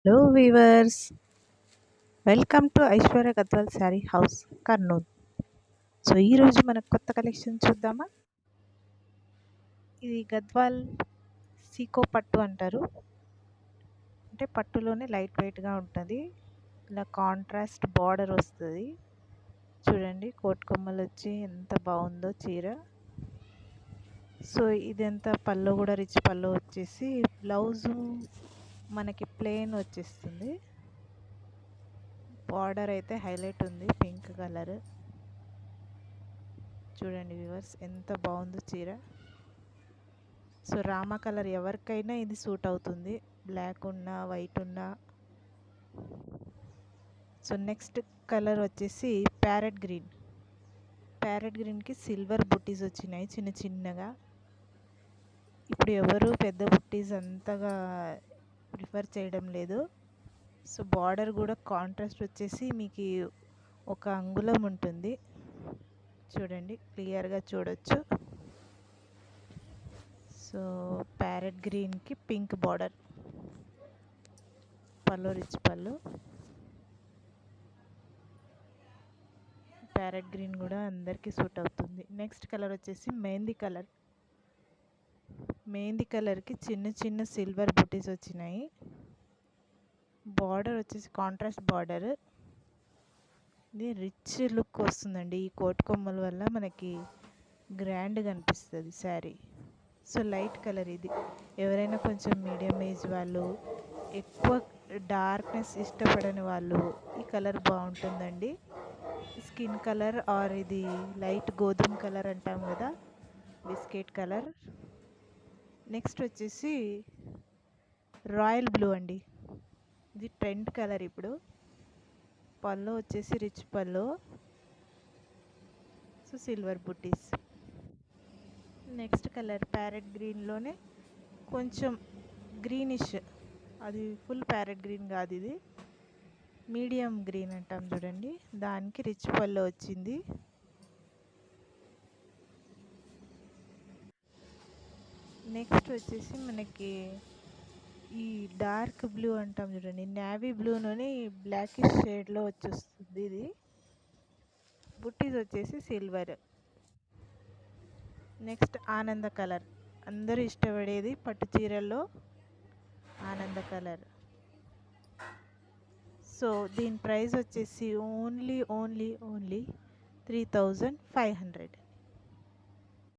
Hello weavers, welcome to Aishwarya Gadwal sari house Kurnool. So ఈరోజు మనకు కొత్త కలెక్షన్ చూద్దామా. ఇది గద్వాల్ సీకో పట్టు అంటారు. అంటే పట్టులోనే లైట్ వెయిట్గా ఉంటుంది. ఇలా కాంట్రాస్ట్ బార్డర్ వస్తుంది. చూడండి కోట్ కొమ్మలు వచ్చి ఎంత బాగుందో చీర. సో ఇదంతా పళ్ళు కూడా రిచ్ పళ్ళు వచ్చేసి బ్లౌజు మనకి ప్లెయిన్ వచ్చేస్తుంది. బార్డర్ అయితే హైలైట్ ఉంది, పింక్ కలర్. చూడండి వ్యూవర్స్ ఎంత బాగుందో చీర. సో రామా కలర్ ఎవరికైనా ఇది సూట్ అవుతుంది, బ్లాక్ ఉన్నా వైట్ ఉన్నా. సో నెక్స్ట్ కలర్ వచ్చేసి ప్యారెట్ గ్రీన్. ప్యారెట్ గ్రీన్కి సిల్వర్ బుట్టీస్ వచ్చినాయి చిన్న చిన్నగా. ఇప్పుడు ఎవరు పెద్ద బుట్టీస్ అంతగా ప్రిఫర్ చేయడం లేదు. సో బార్డర్ కూడా కాంట్రాస్ట్ వచ్చేసి మీకు ఒక అంగుళం ఉంటుంది. చూడండి క్లియర్గా చూడొచ్చు. సో ప్యారెట్ గ్రీన్కి పింక్ బార్డర్, పళ్ళు రిచ్ పళ్ళు. ప్యారెట్ గ్రీన్ కూడా అందరికీ సూట్ అవుతుంది. నెక్స్ట్ కలర్ వచ్చేసి మెహందీ కలర్. మెహందీ కలర్కి చిన్న చిన్న సిల్వర్ బుటీస్ వచ్చినాయి. బార్డర్ వచ్చేసి కాంట్రాస్ట్ బార్డర్. ఇది రిచ్ లుక్ వస్తుందండి. ఈ కోట్ కొమ్మల వల్ల మనకి గ్రాండ్గా అనిపిస్తుంది శారీ. సో లైట్ కలర్ ఇది. ఎవరైనా కొంచెం మీడియం ఏజ్ వాళ్ళు, ఎక్కువ డార్క్నెస్ ఇష్టపడని వాళ్ళు ఈ కలర్ బాగుంటుందండి. స్కిన్ కలర్ ఆర్ ఇది లైట్ గోధుమ కలర్ అంటాం కదా, బిస్కెట్ కలర్. నెక్స్ట్ వచ్చేసి రాయల్ బ్లూ అండి. ఇది ట్రెండ్ కలర్ ఇప్పుడు. పళ్ళు వచ్చేసి రిచ్ పళ్ళు. సో సిల్వర్ బుట్టీస్. నెక్స్ట్ కలర్ ప్యారెట్ గ్రీన్లోనే కొంచెం గ్రీనిష్, అది ఫుల్ ప్యారెట్ గ్రీన్ కాదు, ఇది మీడియం గ్రీన్ అంటాం చూడండి, దానికి రిచ్ పళ్ళు వచ్చింది. నెక్స్ట్ వచ్చేసి మనకి ఈ డార్క్ బ్లూ అంటాం చూడండి, నేవీ బ్లూలోని బ్లాకిష్ షేడ్లో వచ్చేస్తుంది. ఇది బుట్టీస్ వచ్చేసి సిల్వర్. నెక్స్ట్ ఆనంద కలర్, అందరూ ఇష్టపడేది పట్టు చీరల్లో ఆనంద కలర్. సో దీని ప్రైస్ వచ్చేసి ఓన్లీ 3500.